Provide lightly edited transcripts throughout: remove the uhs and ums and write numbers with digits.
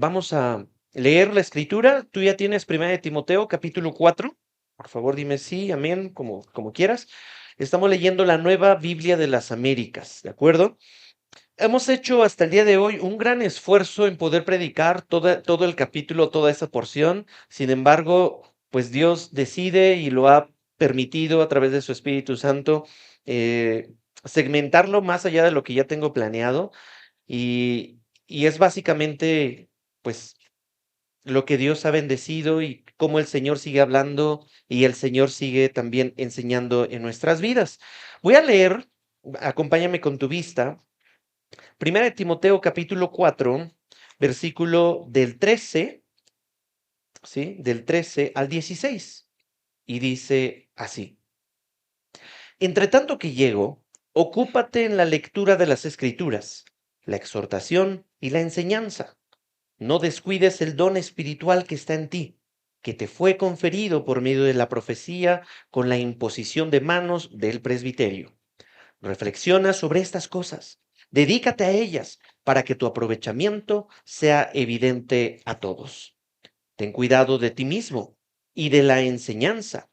vamos a leer la escritura. Tú ya tienes Primera de Timoteo, capítulo 4. Por favor, dime sí, amén, como quieras. Estamos leyendo la Nueva Biblia de las Américas, ¿de acuerdo? Hemos hecho hasta el día de hoy un gran esfuerzo en poder predicar todo el capítulo, toda esa porción. Sin embargo, pues Dios decide y lo ha permitido a través de su Espíritu Santo segmentarlo más allá de lo que ya tengo planeado. Y es básicamente, pues, lo que Dios ha bendecido y cómo el Señor sigue hablando y el Señor sigue también enseñando en nuestras vidas. Voy a leer, acompáñame con tu vista, Primera de Timoteo capítulo 4, versículo del 13, ¿sí? Del 13 al 16. Y dice así: Entre tanto que llego, ocúpate en la lectura de las Escrituras, la exhortación y la enseñanza. No descuides el don espiritual que está en ti, que te fue conferido por medio de la profecía con la imposición de manos del presbiterio. Reflexiona sobre estas cosas, dedícate a ellas para que tu aprovechamiento sea evidente a todos. Ten cuidado de ti mismo y de la enseñanza.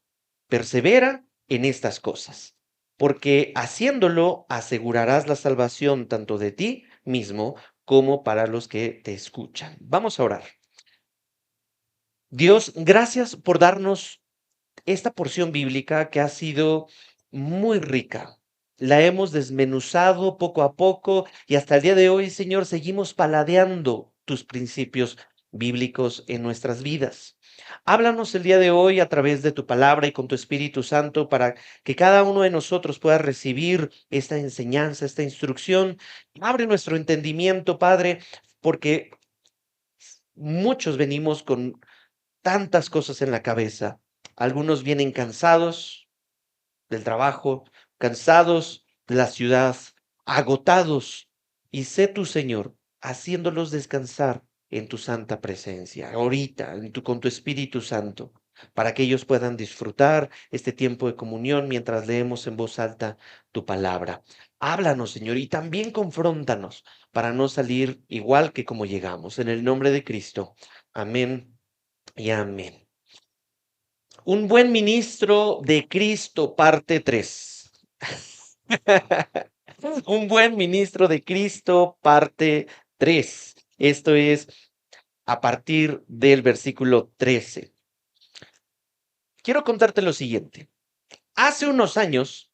Persevera en estas cosas, porque haciéndolo asegurarás la salvación tanto de ti mismo como para los que te escuchan. Vamos a orar. Dios, gracias por darnos esta porción bíblica que ha sido muy rica. La hemos desmenuzado poco a poco y hasta el día de hoy, Señor, seguimos paladeando tus principios bíblicos en nuestras vidas. Háblanos el día de hoy a través de tu palabra y con tu Espíritu Santo para que cada uno de nosotros pueda recibir esta enseñanza, esta instrucción. Abre nuestro entendimiento, Padre, porque muchos venimos con tantas cosas en la cabeza. Algunos vienen cansados del trabajo, cansados de la ciudad, agotados. Y sé tu Señor, haciéndolos descansar en tu santa presencia, ahorita, con tu Espíritu Santo, para que ellos puedan disfrutar este tiempo de comunión mientras leemos en voz alta tu palabra. Háblanos, Señor, y también confróntanos para no salir igual que como llegamos. En el nombre de Cristo. Amén y amén. Un buen ministro de Cristo, parte 3. Un buen ministro de Cristo, parte 3. Esto es a partir del versículo 13. Quiero contarte lo siguiente. Hace unos años,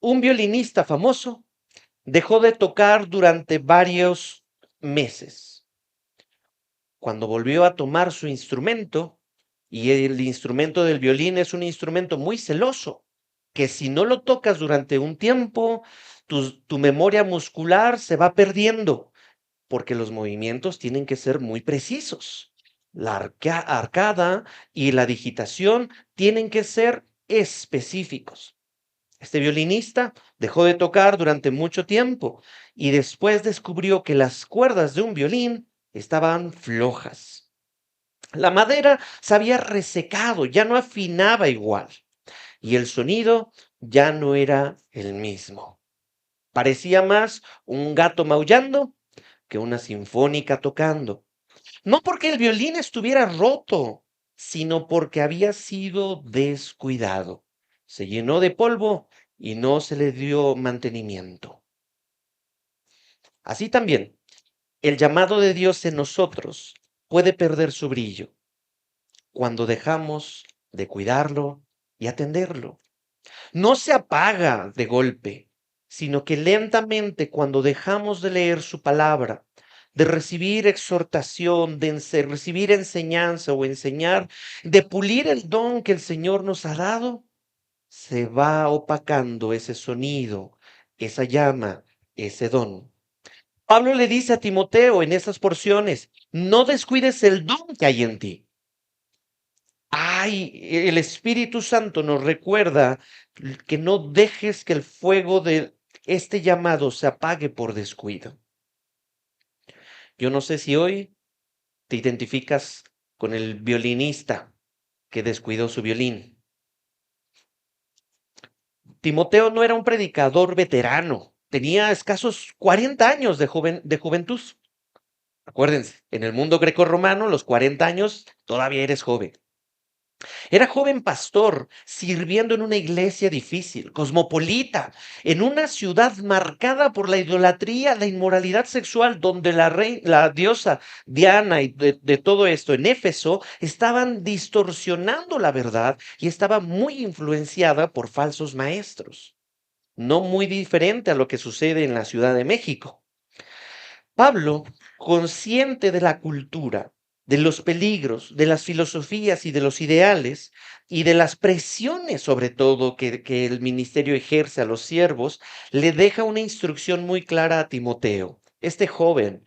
un violinista famoso dejó de tocar durante varios meses. Cuando volvió a tomar su instrumento, y el instrumento del violín es un instrumento muy celoso, que si no lo tocas durante un tiempo, tu memoria muscular se va perdiendo, porque los movimientos tienen que ser muy precisos. La arcada y la digitación tienen que ser específicos. Este violinista dejó de tocar durante mucho tiempo y después descubrió que las cuerdas de un violín estaban flojas. La madera se había resecado, ya no afinaba igual y el sonido ya no era el mismo. Parecía más un gato maullando que una sinfónica tocando. No porque el violín estuviera roto, sino porque había sido descuidado. Se llenó de polvo y no se le dio mantenimiento. Así también, el llamado de Dios en nosotros puede perder su brillo cuando dejamos de cuidarlo y atenderlo. No se apaga de golpe, sino que lentamente cuando dejamos de leer su palabra, de recibir exhortación, de recibir enseñanza o enseñar, de pulir el don que el Señor nos ha dado, se va opacando ese sonido, esa llama, ese don. Pablo le dice a Timoteo en esas porciones, no descuides el don que hay en ti. Ay, el Espíritu Santo nos recuerda que no dejes que el fuego de este llamado se apague por descuido. Yo no sé si hoy te identificas con el violinista que descuidó su violín. Timoteo no era un predicador veterano, tenía escasos 40 años de juventud. Acuérdense, en el mundo grecorromano, los 40 años todavía eres joven. Era joven pastor, sirviendo en una iglesia difícil, cosmopolita, en una ciudad marcada por la idolatría, la inmoralidad sexual, donde la diosa Diana y de todo esto en Éfeso estaban distorsionando la verdad y estaba muy influenciada por falsos maestros. No muy diferente a lo que sucede en la Ciudad de México. Pablo, consciente de la cultura, de los peligros, de las filosofías y de los ideales, y de las presiones sobre todo que el ministerio ejerce a los siervos, le deja una instrucción muy clara a Timoteo, este joven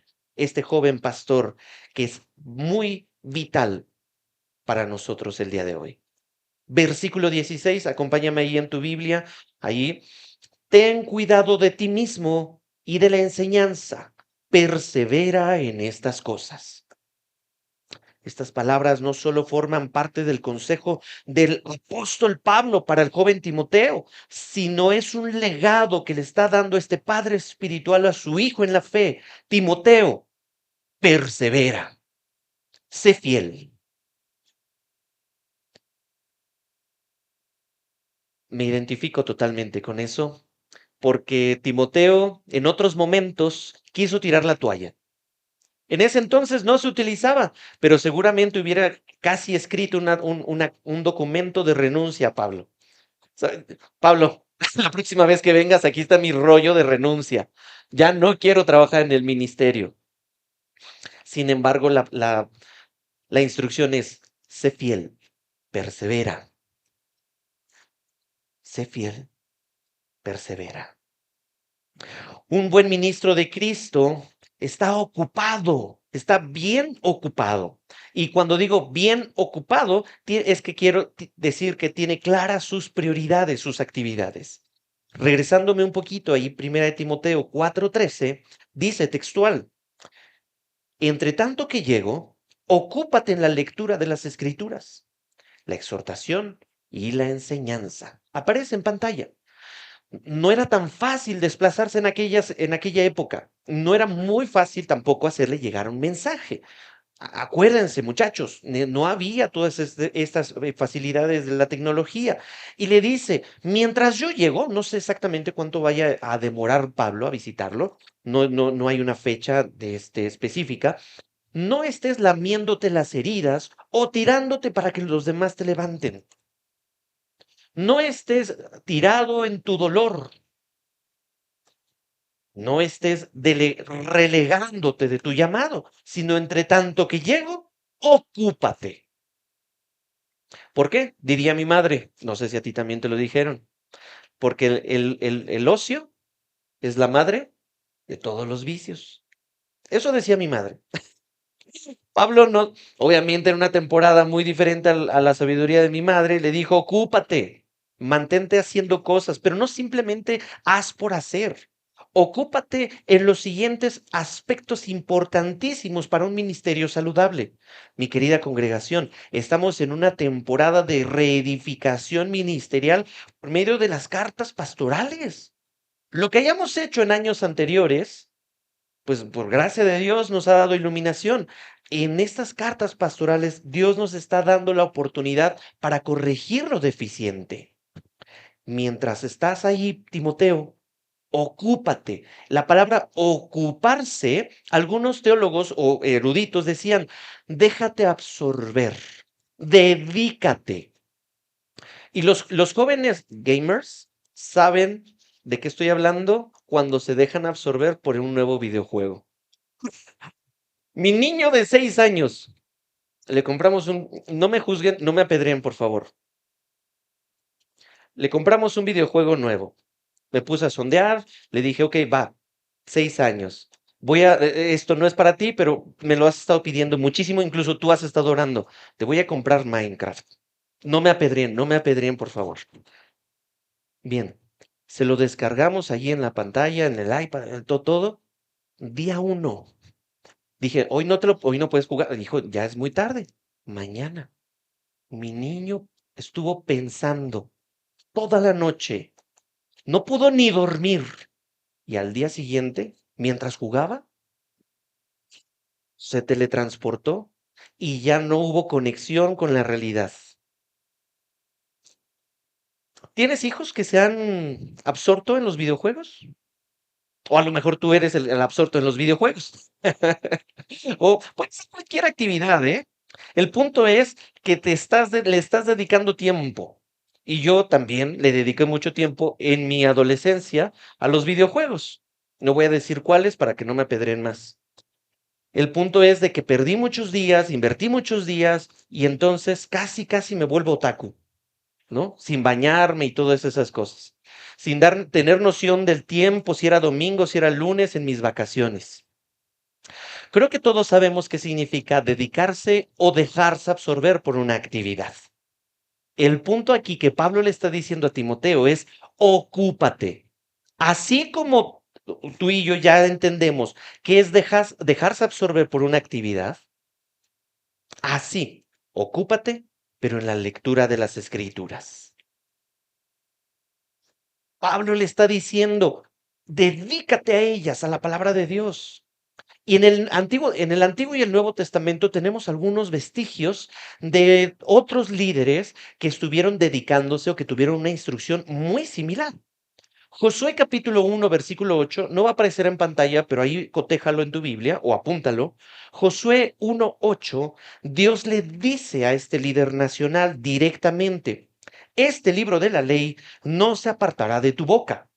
pastor, que es muy vital para nosotros el día de hoy. Versículo 16, acompáñame ahí en tu Biblia, ahí. Ten cuidado de ti mismo y de la enseñanza. Persevera en estas cosas. Estas palabras no solo forman parte del consejo del apóstol Pablo para el joven Timoteo, sino es un legado que le está dando este padre espiritual a su hijo en la fe. Timoteo, persevera, sé fiel. Me identifico totalmente con eso, porque Timoteo en otros momentos quiso tirar la toalla. En ese entonces no se utilizaba, pero seguramente hubiera casi escrito un documento de renuncia a Pablo. Pablo, la próxima vez que vengas, aquí está mi rollo de renuncia. Ya no quiero trabajar en el ministerio. Sin embargo, la instrucción es, sé fiel, persevera, sé fiel, persevera. Un buen ministro de Cristo está ocupado, está bien ocupado. Y cuando digo bien ocupado, es que quiero decir que tiene claras sus prioridades, sus actividades. Regresándome un poquito ahí, 1 Timoteo 4:13, dice textual, entre tanto que llego, ocúpate en la lectura de las escrituras, la exhortación y la enseñanza. Aparece en pantalla. No era tan fácil desplazarse en aquella época. No era muy fácil tampoco hacerle llegar un mensaje. Acuérdense, muchachos, no había todas estas facilidades de la tecnología. Y le dice, mientras yo llego, no sé exactamente cuánto vaya a demorar Pablo a visitarlo, no hay una fecha específica, no estés lamiéndote las heridas o tirándote para que los demás te levanten. No estés tirado en tu dolor. No estés relegándote de tu llamado, sino entre tanto que llego, ocúpate. ¿Por qué? Diría mi madre, no sé si a ti también te lo dijeron, porque el ocio es la madre de todos los vicios. Eso decía mi madre. Pablo no, obviamente en una temporada muy diferente a la sabiduría de mi madre, le dijo, ocúpate, mantente haciendo cosas, pero no simplemente haz por hacer. Ocúpate en los siguientes aspectos importantísimos para un ministerio saludable. Mi querida congregación, estamos en una temporada de reedificación ministerial por medio de las cartas pastorales. Lo que hayamos hecho en años anteriores pues por gracia de Dios nos ha dado iluminación. En estas cartas pastorales, Dios nos está dando la oportunidad para corregir lo deficiente. Mientras estás ahí, Timoteo, ocúpate. La palabra ocuparse, algunos teólogos o eruditos decían, déjate absorber, dedícate. Y los jóvenes gamers saben de qué estoy hablando cuando se dejan absorber por un nuevo videojuego. Mi niño de 6 años, le compramos no me juzguen, no me apedreen, por favor. Le compramos un videojuego nuevo. Me puse a sondear, le dije, ok, va, 6 años. Esto no es para ti, pero me lo has estado pidiendo muchísimo, incluso tú has estado orando. Te voy a comprar Minecraft. No me apedreen, por favor. Bien, se lo descargamos allí en la pantalla, en el iPad, en todo. Día uno. Dije, hoy no puedes jugar. Dijo, ya es muy tarde. Mañana. Mi niño estuvo pensando toda la noche, no pudo ni dormir. Y al día siguiente, mientras jugaba, se teletransportó y ya no hubo conexión con la realidad. ¿Tienes hijos que se han absorto en los videojuegos? O a lo mejor tú eres el absorto en los videojuegos. O puede ser cualquier actividad, ¿eh? El punto es que le estás dedicando tiempo. Y yo también le dediqué mucho tiempo en mi adolescencia a los videojuegos. No voy a decir cuáles para que no me apedreen más. El punto es de que perdí muchos días, invertí muchos días y entonces casi me vuelvo otaku, ¿no? Sin bañarme y todas esas cosas. Sin tener noción del tiempo, si era domingo, si era lunes en mis vacaciones. Creo que todos sabemos qué significa dedicarse o dejarse absorber por una actividad. El punto aquí que Pablo le está diciendo a Timoteo es, ocúpate. Así como tú y yo ya entendemos que es dejarse absorber por una actividad, así, ocúpate, pero en la lectura de las escrituras. Pablo le está diciendo, dedícate a ellas, a la palabra de Dios. Y en el Antiguo y el Nuevo Testamento tenemos algunos vestigios de otros líderes que estuvieron dedicándose o que tuvieron una instrucción muy similar. Josué capítulo 1, versículo 8, no va a aparecer en pantalla, pero ahí cotéjalo en tu Biblia o apúntalo. Josué 1:8, Dios le dice a este líder nacional directamente, este libro de la ley no se apartará de tu boca,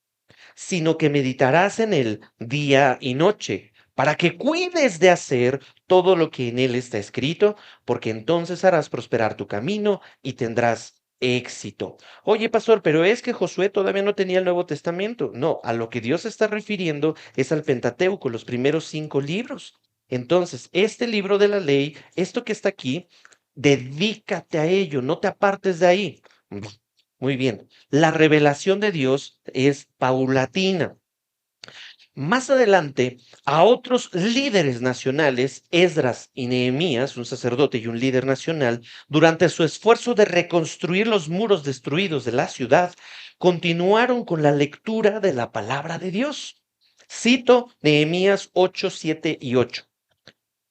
sino que meditarás en él día y noche, para que cuides de hacer todo lo que en él está escrito, porque entonces harás prosperar tu camino y tendrás éxito. Oye, pastor, pero es que Josué todavía no tenía el Nuevo Testamento. No, a lo que Dios se está refiriendo es al Pentateuco, los primeros 5 libros. Entonces, este libro de la ley, esto que está aquí, dedícate a ello, no te apartes de ahí. Muy bien. La revelación de Dios es paulatina. Más adelante, a otros líderes nacionales, Esdras y Nehemías, un sacerdote y un líder nacional, durante su esfuerzo de reconstruir los muros destruidos de la ciudad, continuaron con la lectura de la palabra de Dios. Cito Nehemías 8, 7 y 8.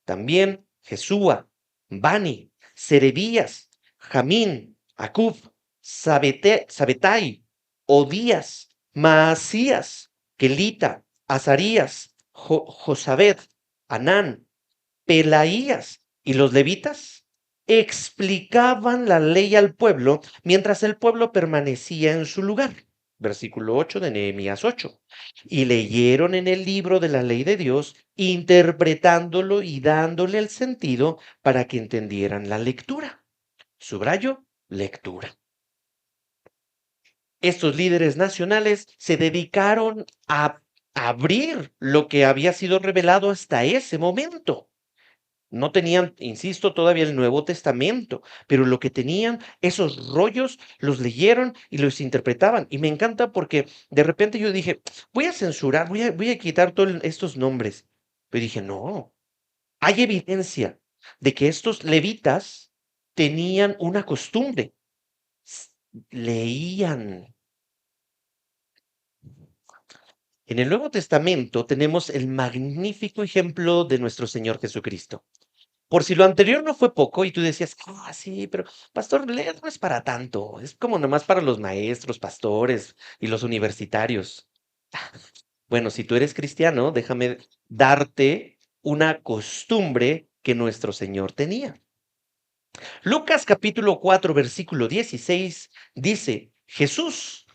También Jesúa, Bani, Serebías, Jamín, Acub, Sabetai, Odías, Maasías, Kelita, Azarías, Josabed, Anán, Pelaías y los levitas explicaban la ley al pueblo mientras el pueblo permanecía en su lugar. Versículo 8 de Nehemías 8. Y leyeron en el libro de la ley de Dios, interpretándolo y dándole el sentido para que entendieran la lectura. Subrayo, lectura. Estos líderes nacionales se dedicaron a abrir lo que había sido revelado hasta ese momento. No tenían, insisto, todavía el Nuevo Testamento, pero lo que tenían, esos rollos, los leyeron y los interpretaban. Y me encanta porque de repente yo dije, voy a censurar, voy a quitar todos estos nombres. Pero dije, no, hay evidencia de que estos levitas tenían una costumbre. Leían. En el Nuevo Testamento tenemos el magnífico ejemplo de nuestro Señor Jesucristo. Por si lo anterior no fue poco y tú decías, sí, pero pastor, leer no es para tanto, es como nomás para los maestros, pastores y los universitarios. Bueno, si tú eres cristiano, déjame darte una costumbre que nuestro Señor tenía. Lucas capítulo 4, versículo 16 dice, Jesús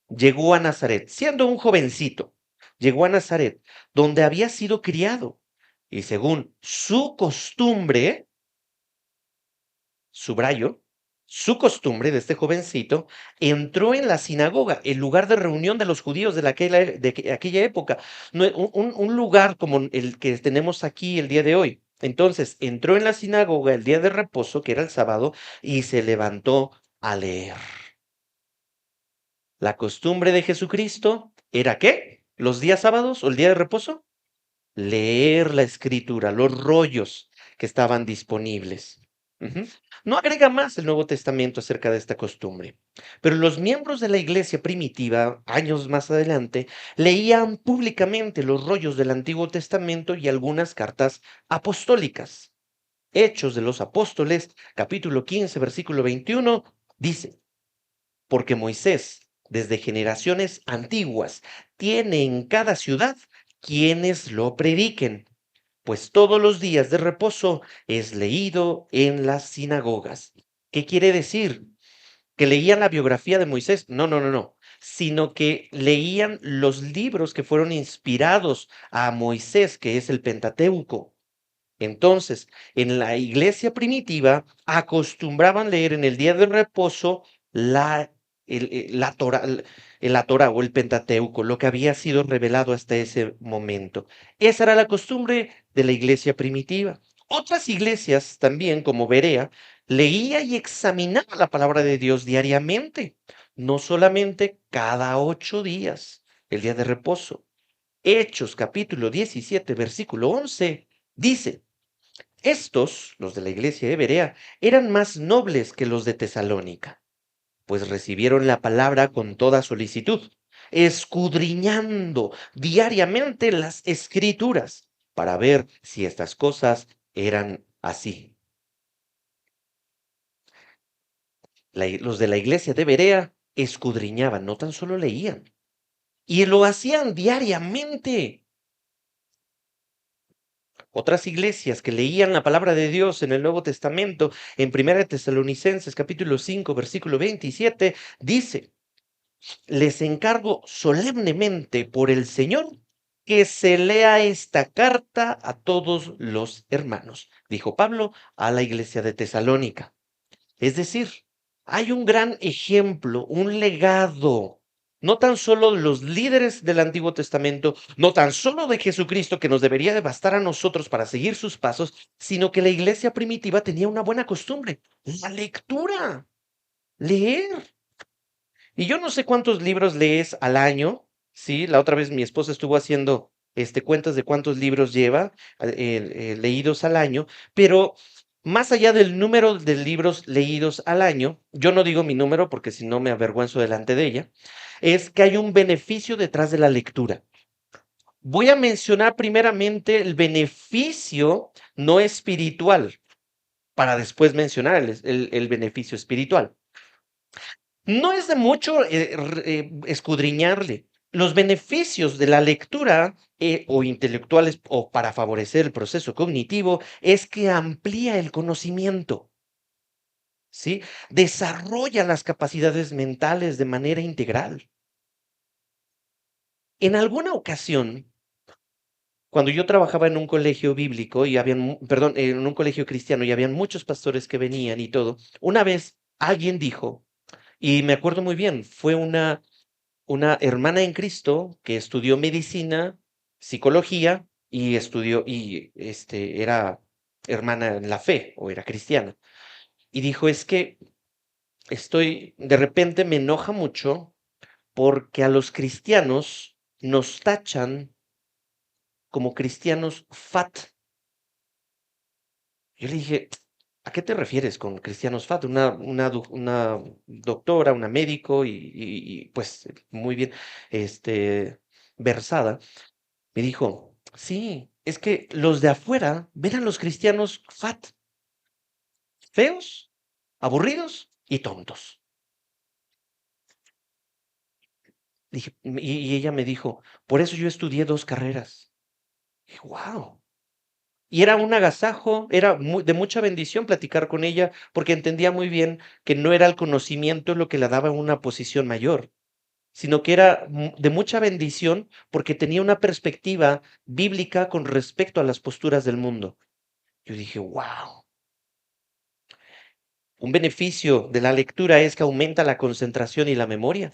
llegó a Nazaret, siendo un jovencito, llegó a Nazaret, donde había sido criado, y según su costumbre, subrayo, su costumbre de este jovencito, entró en la sinagoga, el lugar de reunión de los judíos de aquella época, un lugar como el que tenemos aquí el día de hoy. Entonces, entró en la sinagoga el día de reposo, que era el sábado, y se levantó a leer. La costumbre de Jesucristo era ¿qué? Los días sábados o el día de reposo, leer la escritura, los rollos que estaban disponibles. Ujú. No agrega más el Nuevo Testamento acerca de esta costumbre, pero los miembros de la iglesia primitiva, años más adelante, leían públicamente los rollos del Antiguo Testamento y algunas cartas apostólicas. Hechos de los Apóstoles, capítulo 15, versículo 21, dice, porque Moisés, desde generaciones antiguas, tiene en cada ciudad quienes lo prediquen, pues todos los días de reposo es leído en las sinagogas. ¿Qué quiere decir? ¿Que leían la biografía de Moisés? No, no, no, no, sino que leían los libros que fueron inspirados a Moisés, que es el Pentateuco. Entonces, en la iglesia primitiva acostumbraban leer en el día de reposo la, la Torah, la Torah o el Pentateuco, lo que había sido revelado hasta ese momento. Esa era la costumbre de la iglesia primitiva. Otras iglesias también, como Berea, leía y examinaba la palabra de Dios diariamente, no solamente cada 8 días, el día de reposo. Hechos capítulo 17, versículo 11, dice, estos, los de la iglesia de Berea, eran más nobles que los de Tesalónica, pues recibieron la palabra con toda solicitud, escudriñando diariamente las escrituras para ver si estas cosas eran así. Los de la iglesia de Berea escudriñaban, no tan solo leían, y lo hacían diariamente. Otras iglesias que leían la palabra de Dios en el Nuevo Testamento, en Primera de Tesalonicenses capítulo 5, versículo 27, dice, les encargo solemnemente por el Señor que se lea esta carta a todos los hermanos, dijo Pablo a la iglesia de Tesalónica. Es decir, hay un gran ejemplo, un legado, no tan solo de los líderes del Antiguo Testamento, no tan solo de Jesucristo, que nos debería de bastar a nosotros para seguir sus pasos, sino que la iglesia primitiva tenía una buena costumbre, la lectura, leer. Y yo no sé cuántos libros lees al año, ¿sí? La otra vez mi esposa estuvo haciendo cuentas de cuántos libros lleva leídos al año, pero más allá del número de libros leídos al año, yo no digo mi número porque si no me avergüenzo delante de ella, es que hay un beneficio detrás de la lectura. Voy a mencionar primeramente el beneficio no espiritual, para después mencionar el beneficio espiritual. No es de mucho escudriñarle. Los beneficios de la lectura o intelectuales o para favorecer el proceso cognitivo es que amplía el conocimiento, ¿sí? Desarrolla las capacidades mentales de manera integral. En alguna ocasión, cuando yo trabajaba en un colegio bíblico y habían, perdón, en un colegio cristiano y habían muchos pastores que venían y todo, una vez alguien dijo, y me acuerdo muy bien, fue una hermana en Cristo que estudió medicina, psicología y estudió y era hermana en la fe o era cristiana. Y dijo, es que de repente me enoja mucho porque a los cristianos nos tachan como cristianos fat. Yo le dije, ¿a qué te refieres con cristianos fat? Una doctora, una médico y, pues muy bien versada. Me dijo, sí, es que los de afuera ven a los cristianos fat, feos, aburridos y tontos. Y ella me dijo, por eso yo estudié 2 carreras. Y wow. Y era un agasajo, era de mucha bendición platicar con ella, porque entendía muy bien que no era el conocimiento lo que le daba una posición mayor, sino que era de mucha bendición porque tenía una perspectiva bíblica con respecto a las posturas del mundo. Yo dije, wow. Un beneficio de la lectura es que aumenta la concentración y la memoria,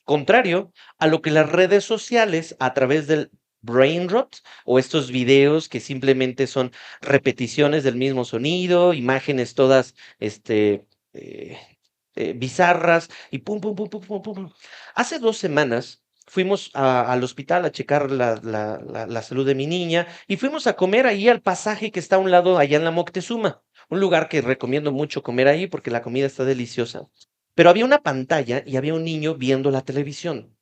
contrario a lo que las redes sociales a través del brain rot o estos videos que simplemente son repeticiones del mismo sonido, imágenes todas eh, bizarras y pum, pum, pum, pum, pum, pum, pum. Hace 2 semanas fuimos al hospital a checar la salud de mi niña y fuimos a comer ahí al pasaje que está a un lado allá en la Moctezuma. un lugar que recomiendo mucho comer ahí porque la comida está deliciosa. Pero había una pantalla y había un niño viendo la televisión.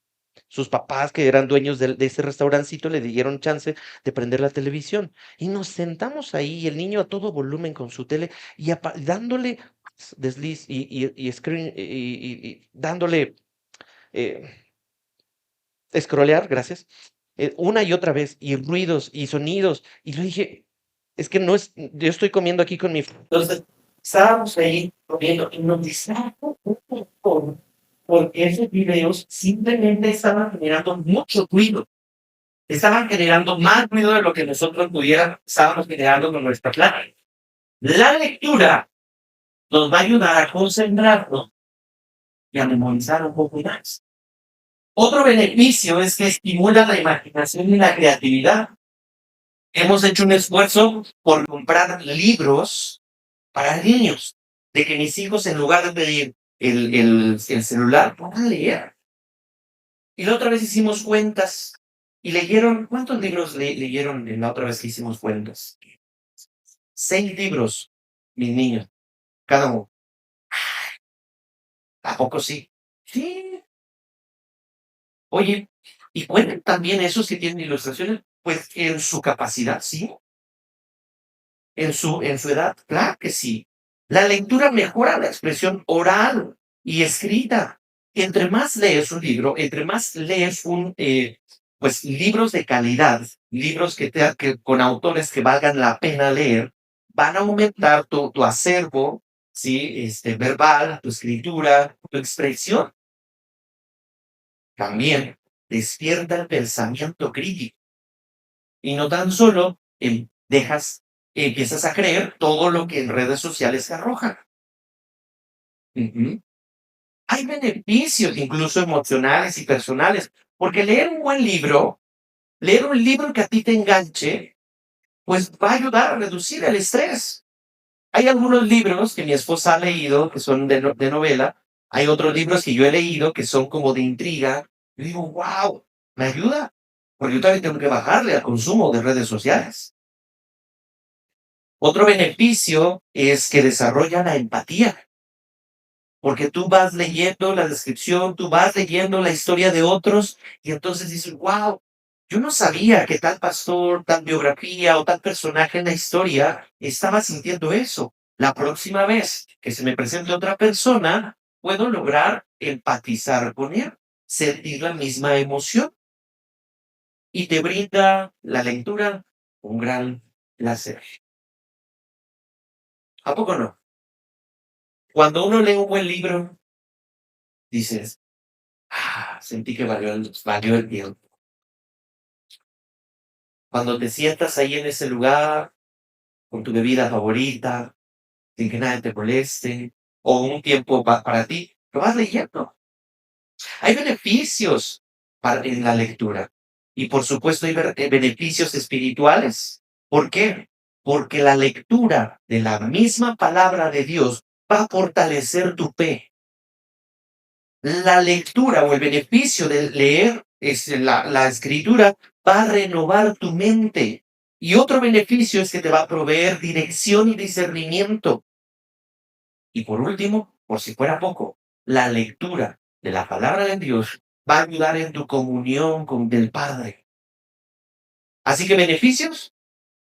Sus papás, que eran dueños de ese restaurancito, le dieron chance de prender la televisión. Y nos sentamos ahí, y el niño a todo volumen con su tele y dándole desliz y screen y dándole eh, scrollear, gracias, una y otra vez, y ruidos y sonidos. Y le dije, es que no es, yo estoy comiendo aquí con mi... Entonces, estábamos ahí comiendo y nos distrajo un montón, porque esos videos simplemente estaban generando mucho ruido. Estaban generando más ruido de lo que nosotros estábamos generando con nuestra plática. La lectura nos va a ayudar a concentrarnos y a memorizar un poco más. Otro beneficio es que estimula la imaginación y la creatividad. Hemos hecho un esfuerzo por comprar libros para niños, de que mis hijos, en lugar de pedir el celular, puedan leer. Y la otra vez hicimos cuentas y leyeron, ¿cuántos libros leyeron la otra vez que hicimos cuentas? 6 libros, mis niños, cada uno. ¿A poco sí? Sí. Oye, ¿y pueden también esos que tienen ilustraciones? Pues en su capacidad, sí. En su edad, claro que sí. La lectura mejora la expresión oral y escrita. Entre más lees un libro, entre más lees pues libros de calidad, libros que con autores que valgan la pena leer, van a aumentar tu acervo, ¿sí? Verbal, tu escritura, tu expresión. También despierta el pensamiento crítico. Y no tan solo empiezas a creer todo lo que en redes sociales se arrojan. Ujú. Hay beneficios incluso emocionales y personales, porque leer un libro que a ti te enganche, pues va a ayudar a reducir el estrés. Hay algunos libros que mi esposa ha leído que son de novela, hay otros libros que yo he leído que son como de intriga. Yo digo, wow, me ayuda, porque yo también tengo que bajarle al consumo de redes sociales. Otro beneficio es que desarrolla la empatía, porque tú vas leyendo la descripción, tú vas leyendo la historia de otros y entonces dices, wow, yo no sabía que tal pastor, tal biografía o tal personaje en la historia estaba sintiendo eso. La próxima vez que se me presente otra persona, puedo lograr empatizar con él, sentir la misma emoción y te brinda la lectura un gran placer. ¿A poco no? Cuando uno lee un buen libro, dices, sentí que valió el tiempo. Cuando te sientas ahí en ese lugar, con tu bebida favorita, sin que nadie te moleste, o un tiempo para ti, lo vas leyendo. Hay beneficios en la lectura. Y por supuesto hay beneficios espirituales. ¿Por qué? Porque la lectura de la misma palabra de Dios va a fortalecer tu fe. La lectura o el beneficio de leer la escritura va a renovar tu mente. Y otro beneficio es que te va a proveer dirección y discernimiento. Y por último, por si fuera poco, la lectura de la palabra de Dios va a ayudar en tu comunión con el Padre. Así que beneficios,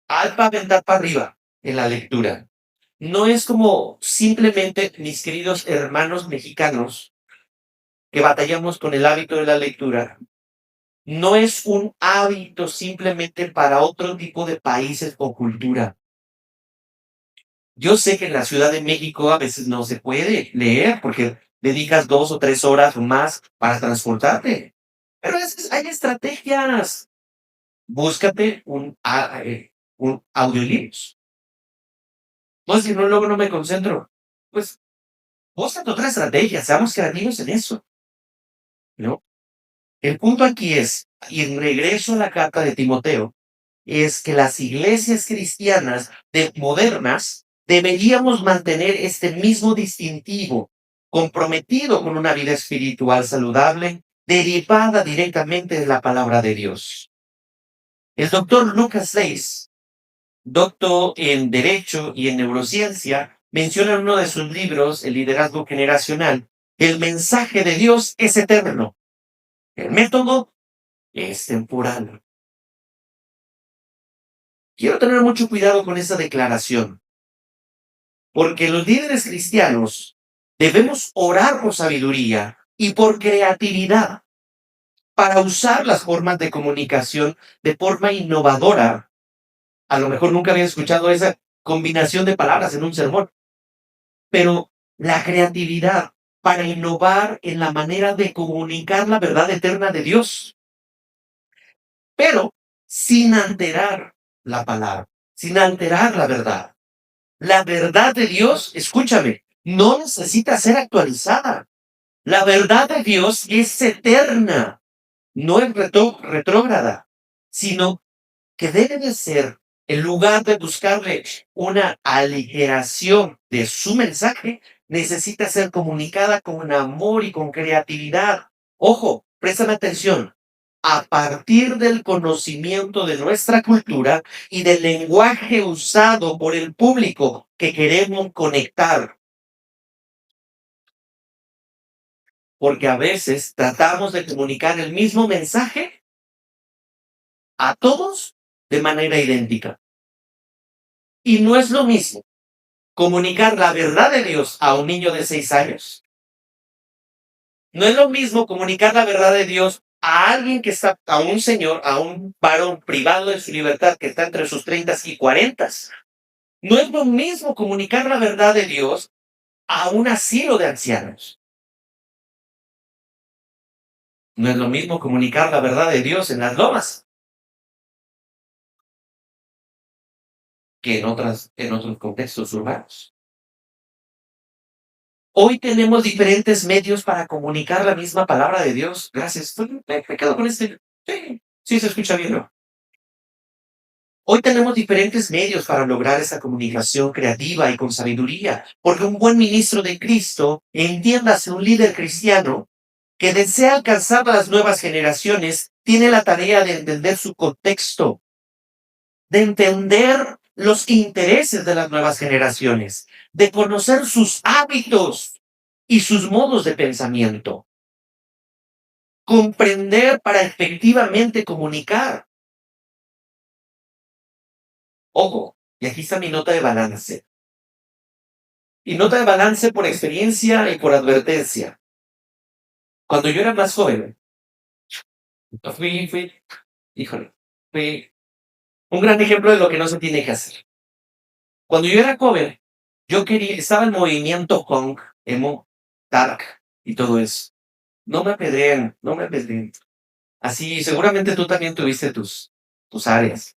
alfa aventar para arriba en la lectura. No es como simplemente, mis queridos hermanos mexicanos, que batallamos con el hábito de la lectura. No es un hábito simplemente para otro tipo de países o cultura. Yo sé que en la Ciudad de México a veces no se puede leer porque dedicas 2 o 3 horas o más para transportarte. Pero hay estrategias. Búscate un audiolibros. No, si no, luego no me concentro. Pues búscate otra estrategia. Seamos creativos en eso, ¿no? El punto aquí es, y en regreso a la carta de Timoteo, es que las iglesias cristianas modernas deberíamos mantener este mismo distintivo, comprometido con una vida espiritual saludable, derivada directamente de la palabra de Dios. El doctor Lucas Leis doctor en Derecho y en Neurociencia, menciona en uno de sus libros, El liderazgo generacional, que el mensaje de Dios es eterno. El método es temporal. Quiero tener mucho cuidado con esa declaración, porque los líderes cristianos debemos orar por sabiduría y por creatividad para usar las formas de comunicación de forma innovadora. A lo mejor nunca había escuchado esa combinación de palabras en un sermón, pero la creatividad para innovar en la manera de comunicar la verdad eterna de Dios, pero sin alterar la palabra, sin alterar la verdad. La verdad de Dios, escúchame, no necesita ser actualizada. La verdad de Dios es eterna, no es retrógrada, sino que debe de ser, en lugar de buscarle una aligeración de su mensaje, necesita ser comunicada con amor y con creatividad. Ojo, préstame atención. A partir del conocimiento de nuestra cultura y del lenguaje usado por el público que queremos conectar, porque a veces tratamos de comunicar el mismo mensaje a todos de manera idéntica. Y no es lo mismo comunicar la verdad de Dios a un niño de 6 años. No es lo mismo comunicar la verdad de Dios a alguien que está, a un señor, a un varón privado de su libertad que está entre sus 30 y 40. No es lo mismo comunicar la verdad de Dios a un asilo de ancianos. No es lo mismo comunicar la verdad de Dios en las lomas que en otros contextos urbanos. Hoy tenemos diferentes medios para comunicar la misma palabra de Dios. Gracias. Me quedo con este. Sí, sí se escucha bien, ¿no? Hoy tenemos diferentes medios para lograr esa comunicación creativa y con sabiduría, porque un buen ministro de Cristo, entiéndase un líder cristiano, que desea alcanzar a las nuevas generaciones, tiene la tarea de entender su contexto, de entender los intereses de las nuevas generaciones, de conocer sus hábitos y sus modos de pensamiento, comprender para efectivamente comunicar. Ojo, y aquí está mi nota de balance. Y nota de balance por experiencia y por advertencia. Cuando yo era más joven, híjole, fui un gran ejemplo de lo que no se tiene que hacer. Cuando yo era joven, estaba en movimiento punk, emo, dark y todo eso. No me apedreen, no me apedreen. Así, seguramente tú también tuviste tus áreas.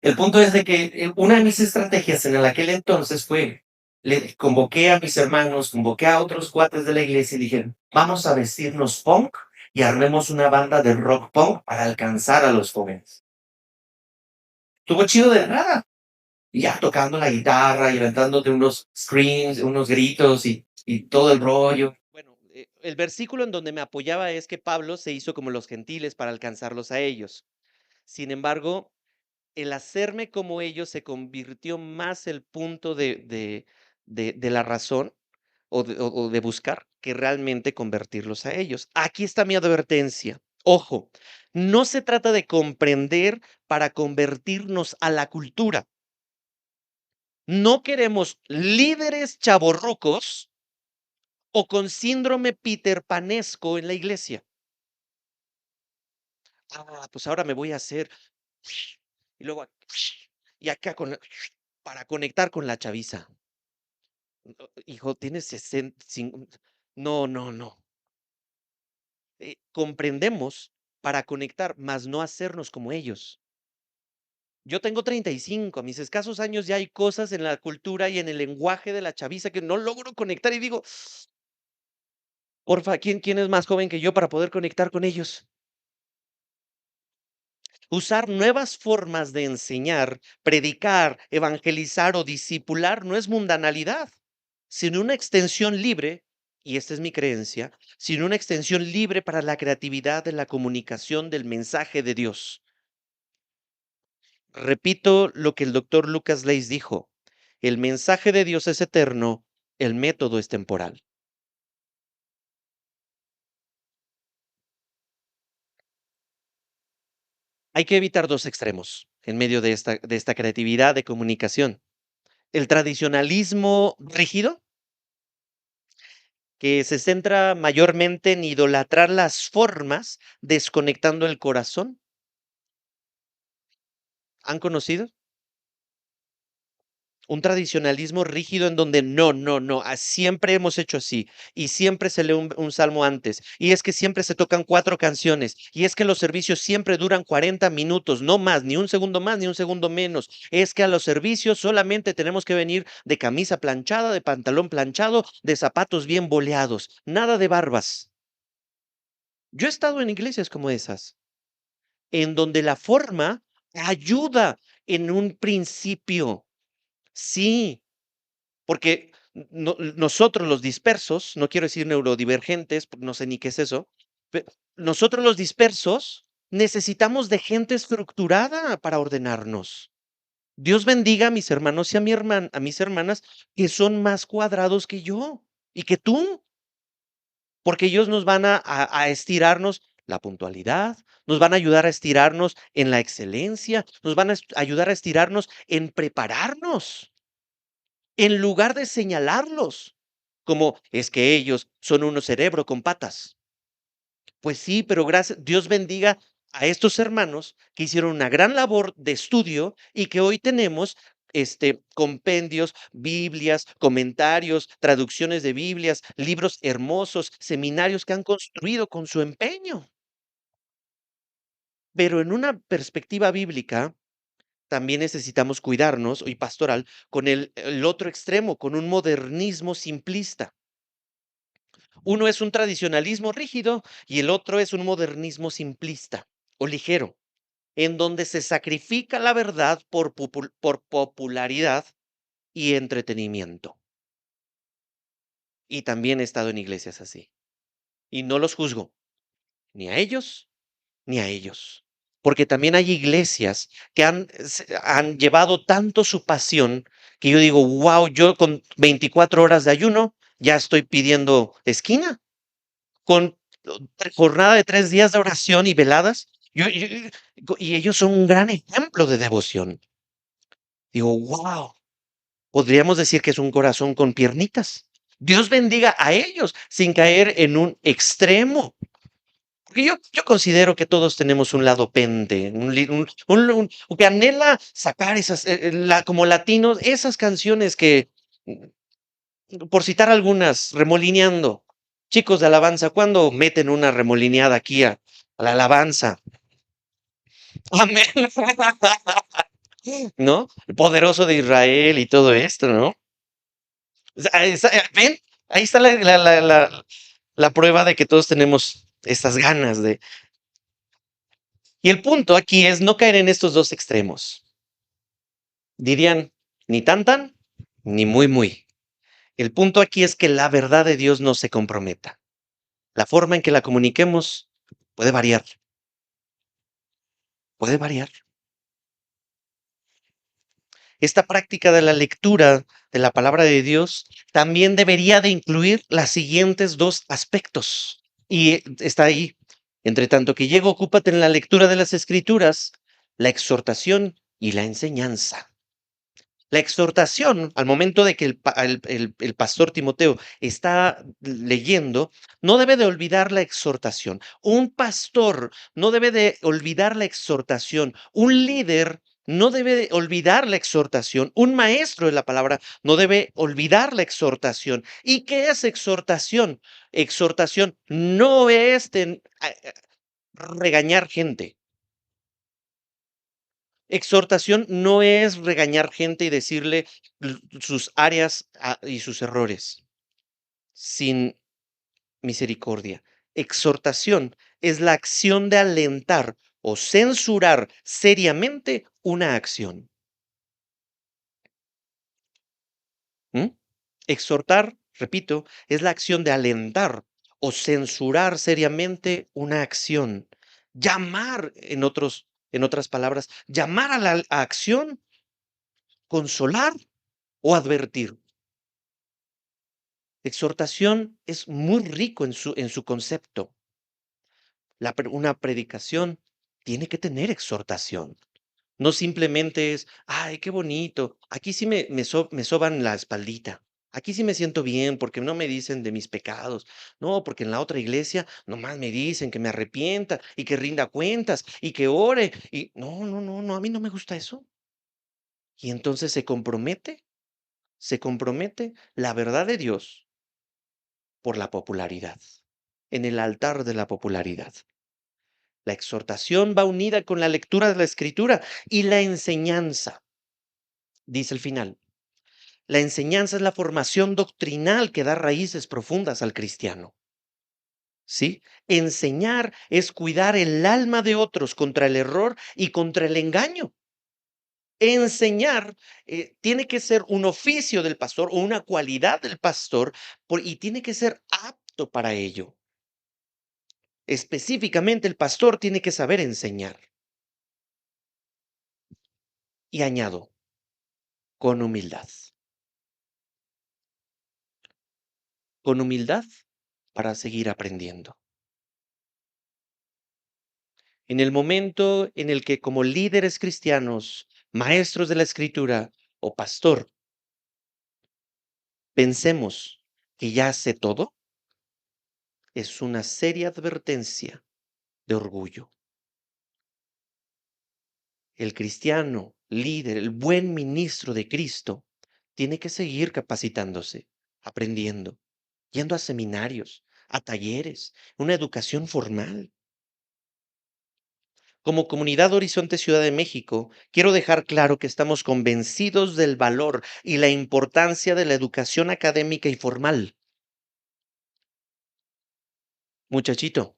El punto es de que una de mis estrategias en aquel entonces fue, le convoqué a mis hermanos, convoqué a otros cuates de la iglesia y dije, vamos a vestirnos punk y armemos una banda de rock punk para alcanzar a los jóvenes. Estuvo chido de nada. Y ya tocando la guitarra y aventándote unos screams, unos gritos y todo el rollo. Bueno, el versículo en donde me apoyaba es que Pablo se hizo como los gentiles para alcanzarlos a ellos. Sin embargo, el hacerme como ellos se convirtió más el punto de la razón o de buscar que realmente convertirlos a ellos. Aquí está mi advertencia. Ojo, no se trata de comprender para convertirnos a la cultura. No queremos líderes chavorrucos o con síndrome Peter Panesco en la iglesia. Pues ahora me voy a hacer y luego y acá para conectar con la chaviza. Hijo, tienes 60, no, no, no. Comprendemos para conectar, más no hacernos como ellos. Yo tengo 35, a mis escasos años ya hay cosas en la cultura y en el lenguaje de la chaviza que no logro conectar y digo, porfa, ¿quién es más joven que yo para poder conectar con ellos? Usar nuevas formas de enseñar, predicar, evangelizar o discipular no es mundanalidad, sino una extensión libre, y esta es mi creencia, sino una extensión libre para la creatividad de la comunicación del mensaje de Dios. Repito lo que el doctor Lucas Leis dijo: el mensaje de Dios es eterno, el método es temporal. Hay que evitar dos extremos en medio de esta creatividad de comunicación. El tradicionalismo rígido, que se centra mayormente en idolatrar las formas, desconectando el corazón. ¿Han conocido? Un tradicionalismo rígido en donde no, no, no, siempre hemos hecho así, y siempre se lee un salmo antes, y es que siempre se tocan cuatro canciones, y es que los servicios siempre duran 40 minutos, no más, ni un segundo más, ni un segundo menos. Es que a los servicios solamente tenemos que venir de camisa planchada, de pantalón planchado, de zapatos bien boleados, nada de barbas. Yo he estado en iglesias como esas, en donde la forma ayuda en un principio. Sí, porque nosotros los dispersos, no quiero decir neurodivergentes, no sé ni qué es eso, nosotros los dispersos necesitamos de gente estructurada para ordenarnos. Dios bendiga a mis hermanos y a mis hermanas que son más cuadrados que yo y que tú, porque ellos nos van a estirarnos la puntualidad, nos van a ayudar a estirarnos en la excelencia, nos van a ayudar a estirarnos en prepararnos en lugar de señalarlos, como es que ellos son unos cerebro con patas. Pues sí, pero gracias, Dios bendiga a estos hermanos que hicieron una gran labor de estudio y que hoy tenemos compendios, Biblias, comentarios, traducciones de Biblias, libros hermosos, seminarios que han construido con su empeño. Pero en una perspectiva bíblica, también necesitamos cuidarnos, y pastoral, con el otro extremo, con un modernismo simplista. Uno es un tradicionalismo rígido y el otro es un modernismo simplista o ligero, en donde se sacrifica la verdad por popularidad y entretenimiento. Y también he estado en iglesias así. Y no los juzgo, ni a ellos, ni a ellos. Porque también hay iglesias que han llevado tanto su pasión que yo digo, wow, yo con 24 horas de ayuno ya estoy pidiendo esquina. Con jornada de 3 días de oración y veladas, y ellos son un gran ejemplo de devoción. Digo, ¡wow! Podríamos decir que es un corazón con piernitas. Dios bendiga a ellos sin caer en un extremo. Porque yo considero que todos tenemos un lado pente, que anhela sacar esas, como latinos, esas canciones que, por citar algunas, remolineando. Chicos de alabanza, ¿cuándo meten una remolineada aquí a la alabanza? Amén. ¿No? El poderoso de Israel y todo esto, ¿no? O sea, ¿ven? Ahí está la prueba de que todos tenemos estas ganas de... Y el punto aquí es no caer en estos dos extremos. Dirían, ni tan tan, ni muy muy. El punto aquí es que la verdad de Dios no se comprometa. La forma en que la comuniquemos puede variar, puede variar. Esta práctica de la lectura de la palabra de Dios también debería de incluir las siguientes dos aspectos. Y está ahí. Entre tanto que llego, ocúpate en la lectura de las escrituras, la exhortación y la enseñanza. La exhortación, al momento de que el pastor Timoteo está leyendo, no debe de olvidar la exhortación. Un pastor no debe de olvidar la exhortación. Un líder no debe de olvidar la exhortación. Un maestro de la palabra no debe olvidar la exhortación. ¿Y qué es exhortación? Exhortación no es regañar gente. Exhortación no es regañar gente y decirle sus áreas y sus errores sin misericordia. Exhortación es la acción de alentar o censurar seriamente una acción. ¿Mm? Exhortar, repito, es la acción de alentar o censurar seriamente una acción. Llamar, en otros En otras palabras, llamar a la acción, consolar o advertir. Exhortación es muy rico en su concepto. Una predicación tiene que tener exhortación. No simplemente es, ay, qué bonito, aquí sí me soban la espaldita, aquí sí me siento bien porque no me dicen de mis pecados, no, porque en la otra iglesia nomás me dicen que me arrepienta y que rinda cuentas y que ore y no, no, no, no, a mí no me gusta eso. Y entonces se compromete la verdad de Dios por la popularidad, en el altar de la popularidad. La exhortación va unida con la lectura de la escritura y la enseñanza, dice el final. La enseñanza es la formación doctrinal que da raíces profundas al cristiano. ¿Sí? Enseñar es cuidar el alma de otros contra el error y contra el engaño. Enseñar tiene que ser un oficio del pastor o una cualidad del pastor y tiene que ser apto para ello. Específicamente, el pastor tiene que saber enseñar. Y añado, con humildad. Con humildad para seguir aprendiendo. En el momento en el que como líderes cristianos, maestros de la escritura o pastor, pensemos que ya sé todo, es una seria advertencia de orgullo. El cristiano, líder, el buen ministro de Cristo, tiene que seguir capacitándose, aprendiendo, yendo a seminarios, a talleres, una educación formal. Como Comunidad Horizonte Ciudad de México, quiero dejar claro que estamos convencidos del valor y la importancia de la educación académica y formal. Muchachito,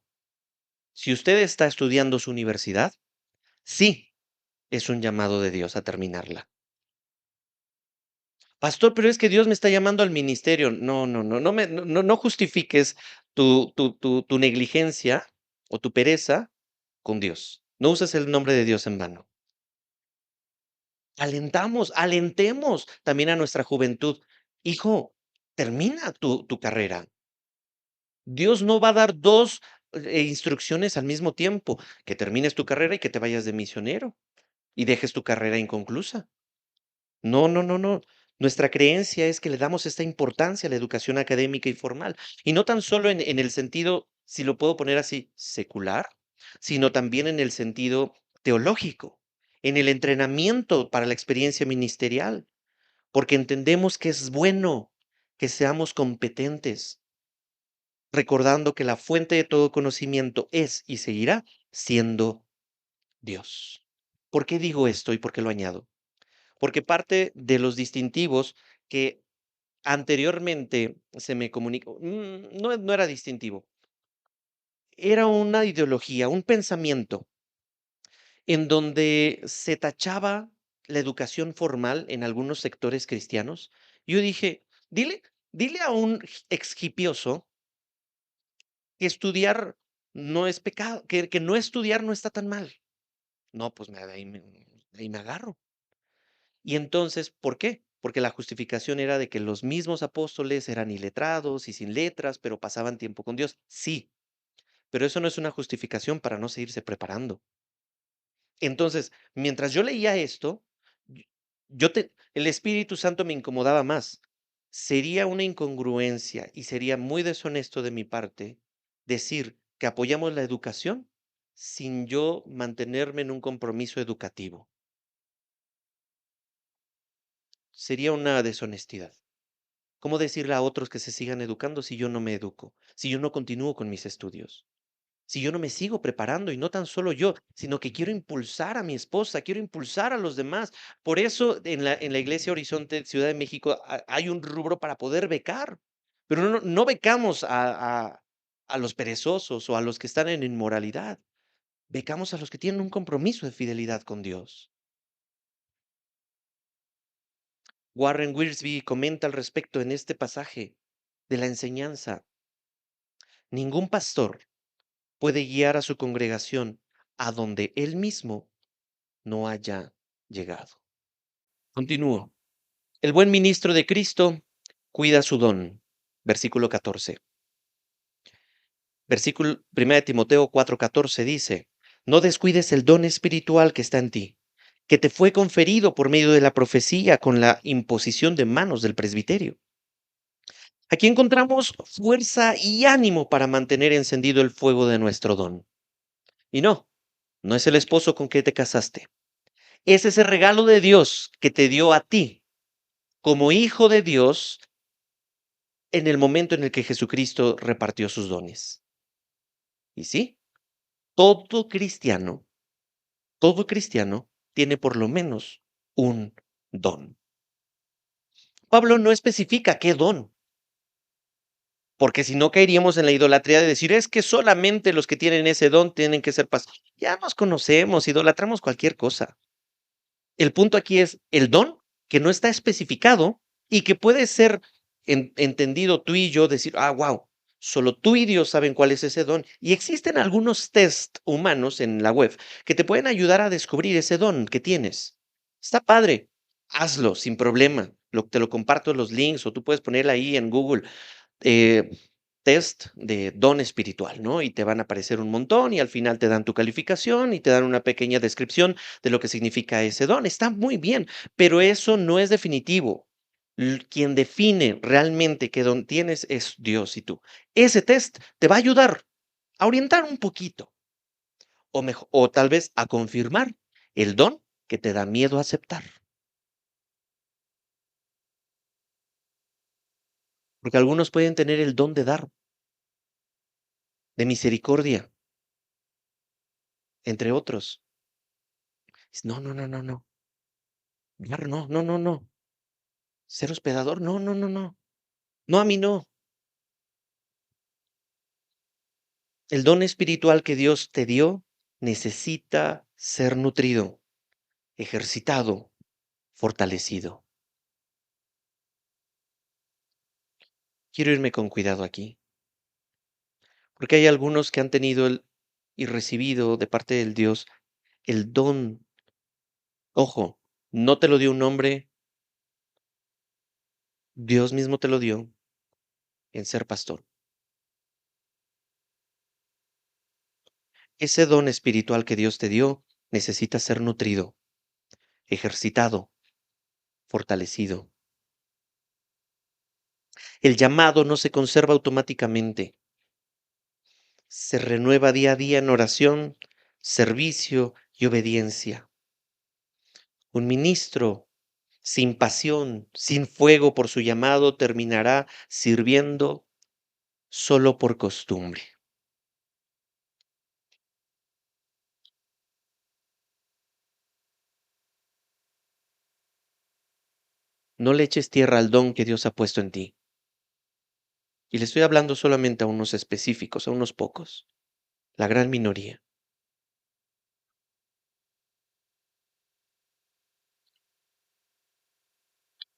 si usted está estudiando su universidad, sí, es un llamado de Dios a terminarla. Pastor, pero es que Dios me está llamando al ministerio. No, no, no, no justifiques tu negligencia o tu pereza con Dios. No uses el nombre de Dios en vano. Alentemos también a nuestra juventud. Hijo, termina tu carrera. Dios no va a dar dos instrucciones al mismo tiempo, que termines tu carrera y que te vayas de misionero y dejes tu carrera inconclusa. No, no, no, no. Nuestra creencia es que le damos esta importancia a la educación académica y formal, y no tan solo en el sentido, si lo puedo poner así, secular, sino también en el sentido teológico, en el entrenamiento para la experiencia ministerial, porque entendemos que es bueno que seamos competentes, recordando que la fuente de todo conocimiento es y seguirá siendo Dios. ¿Por qué digo esto y por qué lo añado? Porque parte de los distintivos que anteriormente se me comunicó, no era distintivo, era una ideología, un pensamiento en donde se tachaba la educación formal en algunos sectores cristianos. Yo dije, dile a un exhipioso que estudiar no es pecado, que no estudiar no está tan mal. No, pues de ahí me agarro. Y entonces, ¿por qué? Porque la justificación era de que los mismos apóstoles eran iletrados y sin letras, pero pasaban tiempo con Dios. Sí, pero eso no es una justificación para no seguirse preparando. Entonces, mientras yo leía esto, y- el Espíritu Santo me incomodaba más. Sería una incongruencia y sería muy deshonesto de mi parte decir que apoyamos la educación sin yo mantenerme en un compromiso educativo. Sería una deshonestidad. ¿Cómo decirle a otros que se sigan educando si yo no me educo? Si yo no continúo con mis estudios. Si yo no me sigo preparando y no tan solo yo, sino que quiero impulsar a mi esposa, quiero impulsar a los demás. Por eso en la Iglesia Horizonte Ciudad de México hay un rubro para poder becar, pero no becamos a los perezosos o a los que están en inmoralidad. Becamos a los que tienen un compromiso de fidelidad con Dios. Warren Wiersbe comenta al respecto en este pasaje de la enseñanza. Ningún pastor puede guiar a su congregación a donde él mismo no haya llegado. Continúo. El buen ministro de Cristo cuida su don. Versículo 14. Versículo 1 Timoteo 4:14 dice, no descuides el don espiritual que está en ti, que te fue conferido por medio de la profecía con la imposición de manos del presbiterio. Aquí encontramos fuerza y ánimo para mantener encendido el fuego de nuestro don. Y no, no es el esposo con que te casaste. Es ese regalo de Dios que te dio a ti como hijo de Dios en el momento en el que Jesucristo repartió sus dones. Y sí, todo cristiano, todo cristiano tiene por lo menos un don. Pablo no especifica qué don, porque si no caeríamos en la idolatría de decir, es que solamente los que tienen ese don tienen que ser pastores. Ya nos conocemos, idolatramos cualquier cosa. El punto aquí es el don que no está especificado y que puede ser entendido tú y yo, decir, wow, solo tú y Dios saben cuál es ese don. Y existen algunos test humanos en la web que te pueden ayudar a descubrir ese don que tienes. Está padre, hazlo sin problema. Te lo comparto en los links o tú puedes ponerla ahí en Google. eh, Test de don espiritual, ¿no? Y te van a aparecer un montón y al final te dan tu calificación y te dan una pequeña descripción de lo que significa ese don. Está muy bien, pero eso no es definitivo. Quien define realmente qué don tienes es Dios y tú. Ese test te va a ayudar a orientar un poquito o tal vez a confirmar el don que te da miedo aceptar. Porque algunos pueden tener el don de dar, de misericordia, entre otros. No, no, no, no, no. Dar, no, no, no, no. Ser hospedador, no, no, no, no. No, a mí no. El don espiritual que Dios te dio necesita ser nutrido, ejercitado, fortalecido. Quiero irme con cuidado aquí, porque hay algunos que han tenido y recibido de parte del Dios el don. Ojo, no te lo dio un hombre, Dios mismo te lo dio en ser pastor. Ese don espiritual que Dios te dio necesita ser nutrido, ejercitado, fortalecido. El llamado no se conserva automáticamente, se renueva día a día en oración, servicio y obediencia. Un ministro sin pasión, sin fuego por su llamado, terminará sirviendo solo por costumbre. No le eches tierra al don que Dios ha puesto en ti. Y le estoy hablando solamente a unos específicos, a unos pocos, la gran minoría.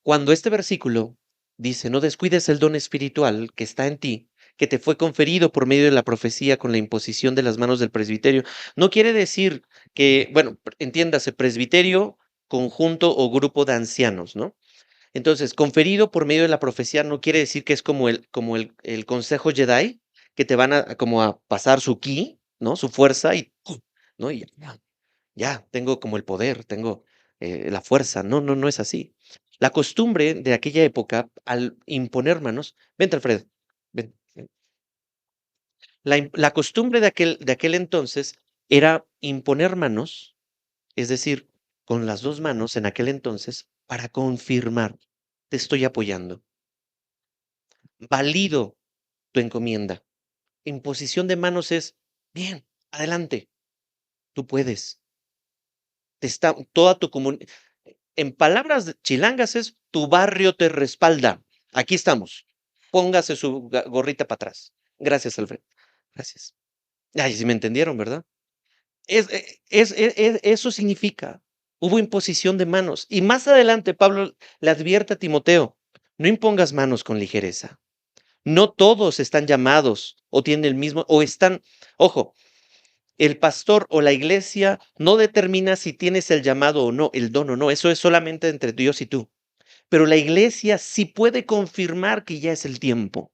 Cuando este versículo dice, no descuides el don espiritual que está en ti, que te fue conferido por medio de la profecía con la imposición de las manos del presbiterio, no quiere decir que, bueno, entiéndase, presbiterio, conjunto o grupo de ancianos, ¿no? Entonces, conferido por medio de la profecía no quiere decir que es como el consejo Jedi, que te van como a pasar su ki, ¿no? Su fuerza y, ¡pum! ¿No? Y ya, tengo como el poder, tengo la fuerza. No, no, no es así. La costumbre de aquella época, al imponer manos, vente Alfredo, ven. La costumbre de aquel entonces era imponer manos, es decir, con las dos manos en aquel entonces, para confirmar, te estoy apoyando, valido tu encomienda. Imposición de manos es, bien, adelante, tú puedes. Está toda tu comunidad. En palabras chilangas es, tu barrio te respalda. Aquí estamos. Póngase su gorrita para atrás. Gracias, Alfred. Gracias. Ay, sí me entendieron, ¿verdad? Eso significa, hubo imposición de manos. Y más adelante Pablo le advierte a Timoteo, no impongas manos con ligereza. No todos están llamados o tienen el mismo, o están, ojo, El pastor o la iglesia no determina si tienes el llamado o no, el don o no. Eso es solamente entre Dios y tú. Pero la iglesia sí puede confirmar que ya es el tiempo.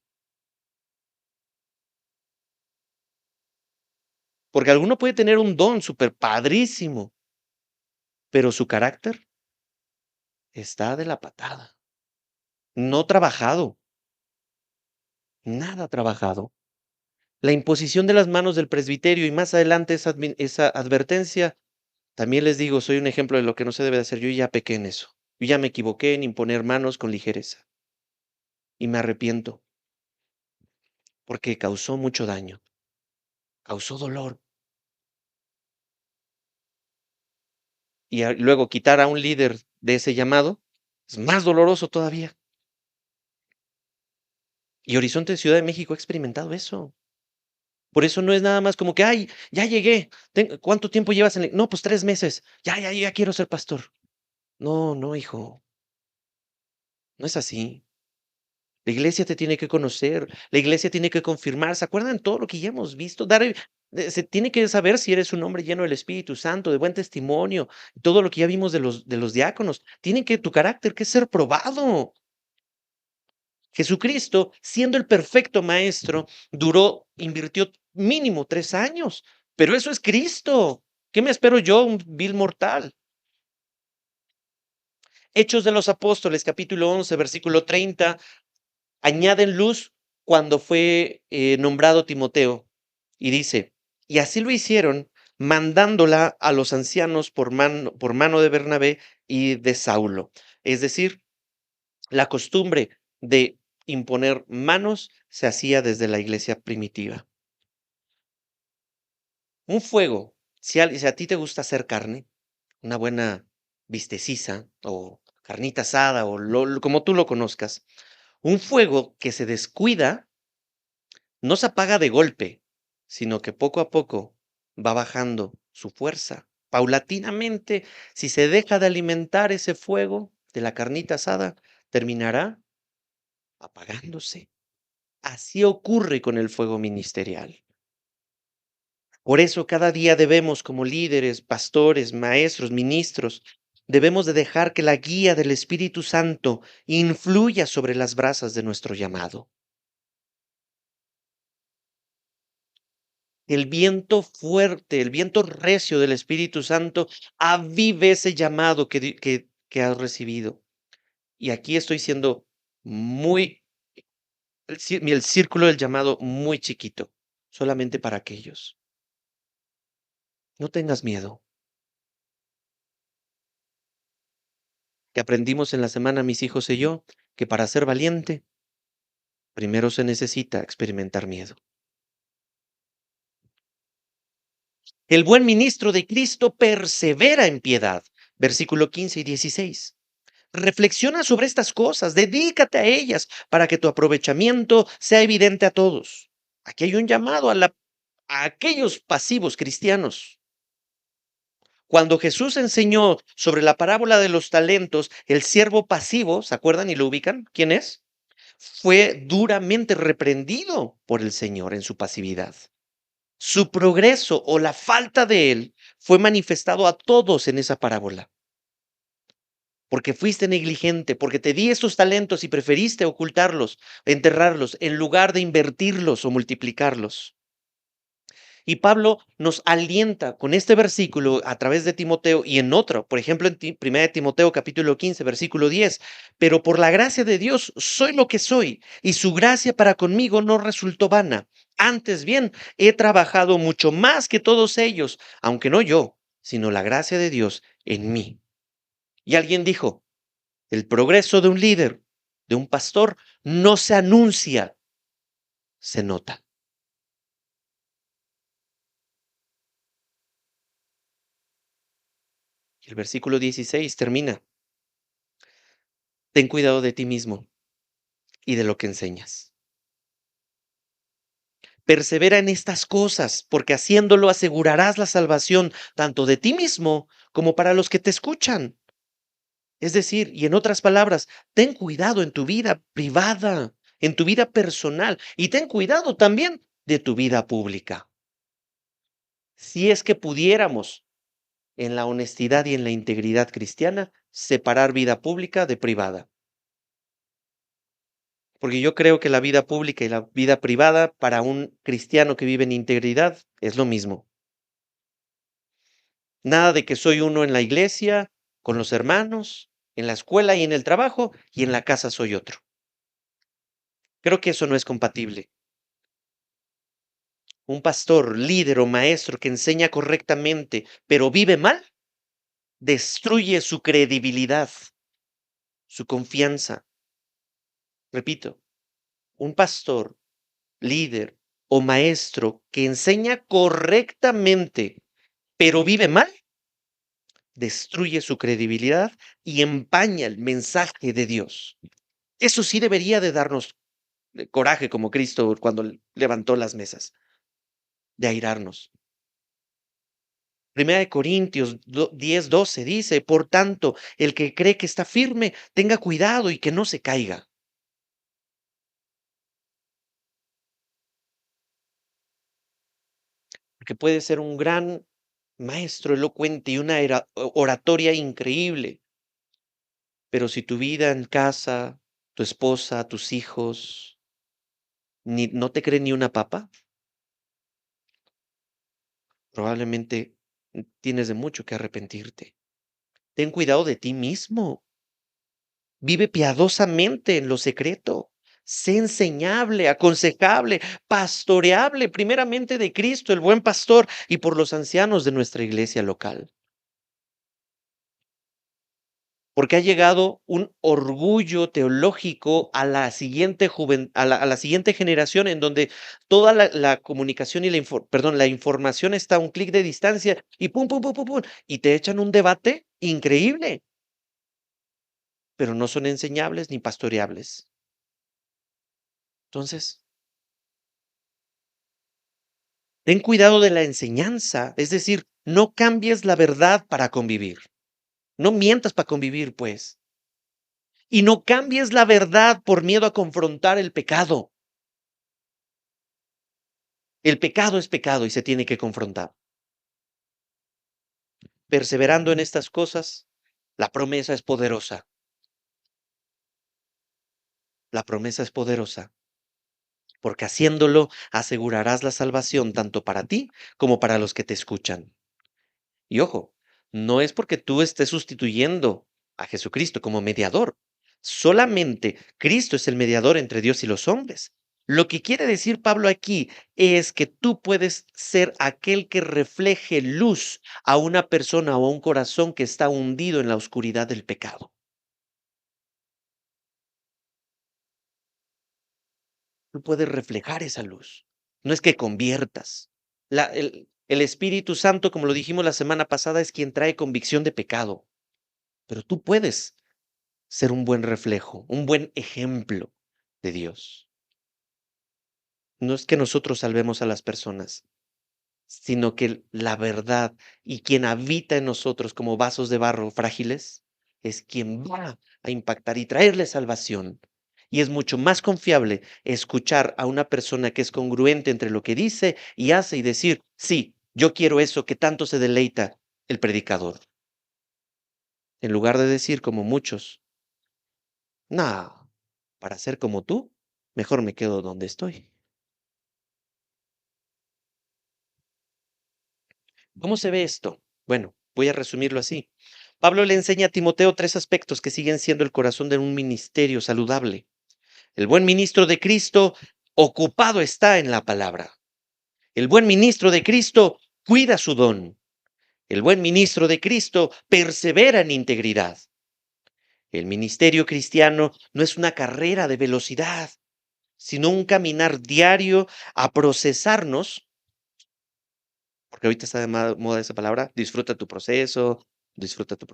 Porque alguno puede tener un don súper padrísimo, pero su carácter está de la patada. No trabajado, nada trabajado. La imposición de las manos del presbiterio y más adelante esa advertencia, también les digo, soy un ejemplo de lo que no se debe de hacer. Yo ya pequé en eso. Yo ya me equivoqué en imponer manos con ligereza y me arrepiento porque causó mucho daño, causó dolor. Y luego quitar a un líder de ese llamado es más doloroso todavía. Y Horizonte Ciudad de México ha experimentado eso. Por eso no es nada más como que, ay, ya llegué. ¿Cuánto tiempo llevas en No, pues 3 meses. Ya quiero ser pastor. No, no, hijo. No es así. La iglesia te tiene que conocer. La iglesia tiene que confirmar. ¿Se acuerdan todo lo que ya hemos visto? Se tiene que saber si eres un hombre lleno del Espíritu Santo, de buen testimonio. Todo lo que ya vimos de los diáconos. Tu carácter que ser probado. Jesucristo, siendo el perfecto maestro, invirtió mínimo 3 años, pero eso es Cristo. ¿Qué me espero yo, un vil mortal? Hechos de los Apóstoles, capítulo 11, versículo 30, añaden luz cuando fue nombrado Timoteo y dice, y así lo hicieron mandándola a los ancianos por mano de Bernabé y de Saulo. Es decir, la costumbre de imponer manos se hacía desde la iglesia primitiva. Un fuego, si a ti te gusta hacer carne, una buena vistecisa o carnita asada o como tú lo conozcas, un fuego que se descuida no se apaga de golpe, sino que poco a poco va bajando su fuerza. Paulatinamente, si se deja de alimentar ese fuego de la carnita asada, terminará apagándose. Así ocurre con el fuego ministerial. Por eso cada día debemos, como líderes, pastores, maestros, ministros, debemos de dejar que la guía del Espíritu Santo influya sobre las brasas de nuestro llamado. El viento fuerte, el viento recio del Espíritu Santo avive ese llamado que has recibido. Y aquí estoy siendo muy, el círculo del llamado muy chiquito, solamente para aquellos. No tengas miedo. Que aprendimos en la semana mis hijos y yo, que para ser valiente, primero se necesita experimentar miedo. El buen ministro de Cristo persevera en piedad. Versículo 15 y 16. Reflexiona sobre estas cosas, dedícate a ellas para que tu aprovechamiento sea evidente a todos. Aquí hay un llamado a aquellos pasivos cristianos. Cuando Jesús enseñó sobre la parábola de los talentos, el siervo pasivo, ¿se acuerdan y lo ubican? ¿Quién es? Fue duramente reprendido por el Señor en su pasividad. Su progreso o la falta de él fue manifestado a todos en esa parábola. Porque fuiste negligente, porque te di estos talentos y preferiste ocultarlos, enterrarlos, en lugar de invertirlos o multiplicarlos. Y Pablo nos alienta con este versículo a través de Timoteo y en otro, por ejemplo, en 1 Timoteo capítulo 15, versículo 10. Pero por la gracia de Dios soy lo que soy, y su gracia para conmigo no resultó vana. Antes bien, he trabajado mucho más que todos ellos, aunque no yo, sino la gracia de Dios en mí. Y alguien dijo, el progreso de un líder, de un pastor, no se anuncia, se nota. El versículo 16 termina. Ten cuidado de ti mismo y de lo que enseñas. Persevera en estas cosas, porque haciéndolo asegurarás la salvación tanto de ti mismo como para los que te escuchan. Es decir, y en otras palabras, ten cuidado en tu vida privada, en tu vida personal, y ten cuidado también de tu vida pública. Si es que pudiéramos, en la honestidad y en la integridad cristiana, separar vida pública de privada. Porque yo creo que la vida pública y la vida privada para un cristiano que vive en integridad es lo mismo. Nada de que soy uno en la iglesia, con los hermanos, en la escuela y en el trabajo, y en la casa soy otro. Creo que eso no es compatible. Un pastor, líder o maestro que enseña correctamente, pero vive mal, destruye su credibilidad, su confianza. Repito, un pastor, líder o maestro que enseña correctamente, pero vive mal, destruye su credibilidad y empaña el mensaje de Dios. Eso sí debería de darnos coraje como Cristo cuando levantó las mesas, de airarnos. Primera de Corintios 10:12 dice, por tanto, el que cree que está firme, tenga cuidado y que no se caiga. Porque puede ser un gran maestro elocuente y una oratoria increíble, pero si tu vida en casa, tu esposa, tus hijos, no te creen ni una papa, probablemente tienes de mucho que arrepentirte. Ten cuidado de ti mismo. Vive piadosamente en lo secreto. Sé enseñable, aconsejable, pastoreable, primeramente de Cristo, el buen pastor, y por los ancianos de nuestra iglesia local. Porque ha llegado un orgullo teológico a la siguiente a la siguiente generación, en donde toda la comunicación y la información está a un clic de distancia y pum, pum, pum, pum, pum, y te echan un debate increíble, pero no son enseñables ni pastoreables. Entonces, ten cuidado de la enseñanza, es decir, no cambies la verdad para convivir. No mientas para convivir, pues. Y no cambies la verdad por miedo a confrontar el pecado. El pecado es pecado y se tiene que confrontar. Perseverando en estas cosas, la promesa es poderosa. La promesa es poderosa, porque haciéndolo asegurarás la salvación tanto para ti como para los que te escuchan. Y ojo, no es porque tú estés sustituyendo a Jesucristo como mediador. Solamente Cristo es el mediador entre Dios y los hombres. Lo que quiere decir Pablo aquí es que tú puedes ser aquel que refleje luz a una persona o a un corazón que está hundido en la oscuridad del pecado. Tú puedes reflejar esa luz. No es que conviertas. El Espíritu Santo, como lo dijimos la semana pasada, es quien trae convicción de pecado. Pero tú puedes ser un buen reflejo, un buen ejemplo de Dios. No es que nosotros salvemos a las personas, sino que la verdad y quien habita en nosotros como vasos de barro frágiles es quien va a impactar y traerle salvación. Y es mucho más confiable escuchar a una persona que es congruente entre lo que dice y hace y decir, sí, yo quiero eso que tanto se deleita el predicador. En lugar de decir como muchos, no, para ser como tú, mejor me quedo donde estoy. ¿Cómo se ve esto? Bueno, voy a resumirlo así. Pablo le enseña a Timoteo tres aspectos que siguen siendo el corazón de un ministerio saludable. El buen ministro de Cristo ocupado está en la palabra. El buen ministro de Cristo cuida su don. El buen ministro de Cristo persevera en integridad. El ministerio cristiano no es una carrera de velocidad, sino un caminar diario a procesarnos, porque ahorita está de moda esa palabra, disfruta tu proceso, disfruta tu...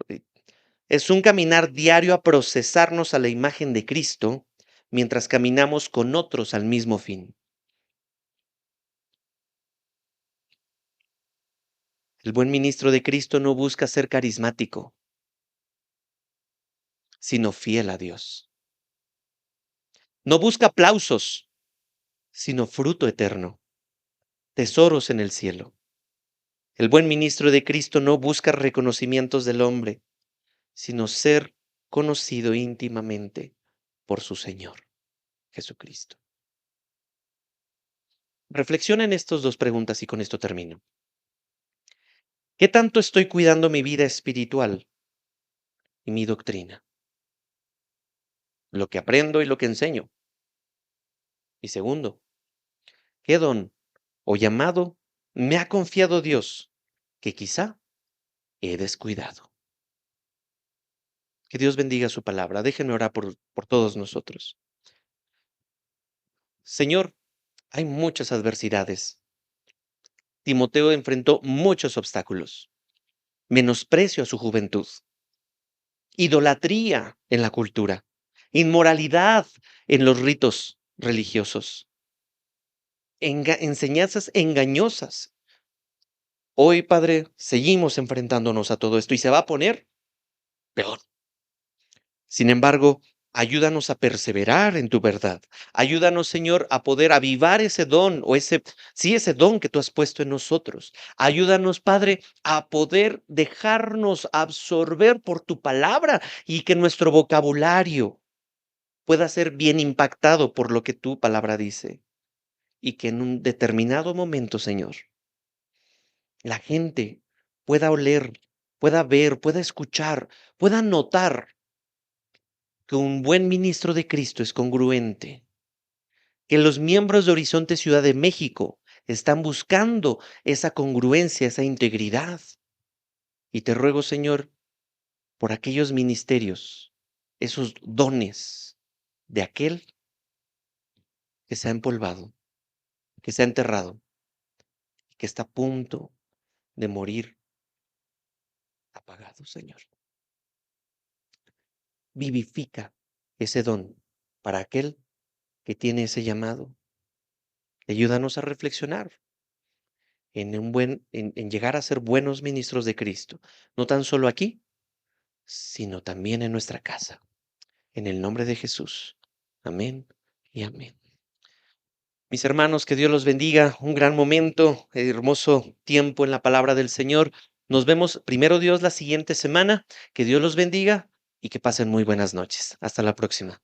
Es un caminar diario a procesarnos a la imagen de Cristo mientras caminamos con otros al mismo fin. El buen ministro de Cristo no busca ser carismático, sino fiel a Dios. No busca aplausos, sino fruto eterno, tesoros en el cielo. El buen ministro de Cristo no busca reconocimientos del hombre, sino ser conocido íntimamente por su Señor, Jesucristo. Reflexiona en estas dos preguntas y con esto termino. ¿Qué tanto estoy cuidando mi vida espiritual y mi doctrina? Lo que aprendo y lo que enseño. Y segundo, ¿qué don o llamado me ha confiado Dios que quizá he descuidado? Que Dios bendiga su palabra. Déjenme orar por todos nosotros. Señor, hay muchas adversidades. Timoteo enfrentó muchos obstáculos. Menosprecio a su juventud, idolatría en la cultura, inmoralidad en los ritos religiosos, enseñanzas engañosas. Hoy, Padre, seguimos enfrentándonos a todo esto y se va a poner peor. Sin embargo, ayúdanos a perseverar en tu verdad. Ayúdanos, Señor, a poder avivar ese don o ese don que tú has puesto en nosotros. Ayúdanos, Padre, a poder dejarnos absorber por tu palabra y que nuestro vocabulario pueda ser bien impactado por lo que tu palabra dice. Y que en un determinado momento, Señor, la gente pueda oler, pueda ver, pueda escuchar, pueda notar que un buen ministro de Cristo es congruente, que los miembros de Horizonte Ciudad de México están buscando esa congruencia, esa integridad. Y te ruego, Señor, por aquellos ministerios, esos dones de aquel que se ha empolvado, que se ha enterrado, que está a punto de morir apagado, Señor. Vivifica ese don para aquel que tiene ese llamado. Ayúdanos a reflexionar en llegar a ser buenos ministros de Cristo, no tan solo aquí, sino también en nuestra casa. En el nombre de Jesús. Amén y amén. Mis hermanos, que Dios los bendiga. Un gran momento, hermoso tiempo en la palabra del Señor. Nos vemos primero Dios la siguiente semana. Que Dios los bendiga y que pasen muy buenas noches. Hasta la próxima.